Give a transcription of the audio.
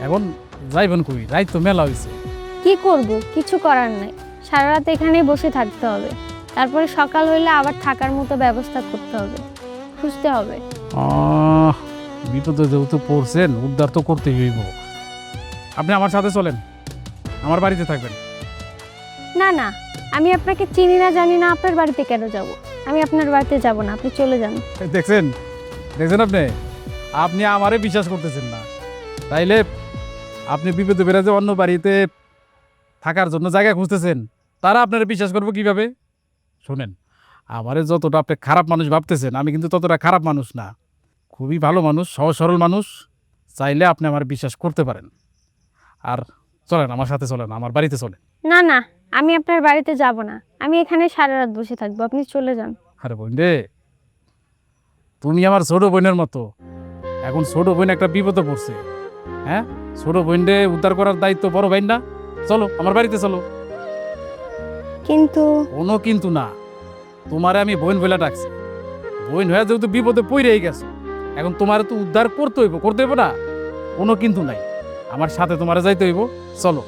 এখন যাইবেন কই? রাত তো মেলা হয়েছে। কি করব, কিছু করার নাই। সারা রাত এখানেই বসে থাকতে হবে, তারপরে সকাল হইলে আবার থাকার মতো ব্যবস্থা করতে হবে, খুঁজতে হবে। বিপদে যেহেতু পড়ছেন, উদ্ধার তো করতেই হইব। আপনি আমার সাথে চলেন, আমার বাড়িতে থাকবেন। না না, আমি আপনাকে চিনি না জানি না, আপনার বাড়িতে কেন যাব? আমি আপনার বাড়িতে যাব না, আপনি চলে যান। দেখছেন দেখছেন আপনি আপনি আমারে বিশ্বাস করতেছেন না। তাইলে আপনি বিপদে বেড়ে যে অন্য বাড়িতে থাকার জন্য জায়গা খুঁজতেছেন, তারা আপনারা বিশ্বাস করবো কিভাবে? শোনেন, আমারে যতটা আপনি খারাপ মানুষ ভাবতেছেন, আমি কিন্তু ততটা খারাপ মানুষ না। খুবই ভালো মানুষ, সহজ সরল মানুষ। চাইলে আপনি আমার বিশ্বাস করতে পারেন। আর চলেন, আমার সাথে চলেন, আমার বাড়িতে চলেন। না না, আমি আপনার বাড়িতে যাব না, আমি এখানে সারা রাত বসে থাকবো, আপনি চলে যান। আরে বোন রে, তুমি আমার ছোট বোনের মতো। এখন ছোট বোন একটা বিপদে পড়ছে। হ্যাঁ, ছোট বোন রে উদ্ধার করার দায়িত্ব বড় ভাই না? চলো আমার বাড়িতে চলো। কিন্তু কোনো কিন্তু না, তোমারে আমি বোন বলে ডাকছি। বোন হয়ে যেহেতু বিপদে পড়েই গেছো, এখন তোমার তো উদ্ধার করতে হইব না? কোনো কিন্তু নাই, আমার সাথে তোমারে যাইতে হইব। চলো।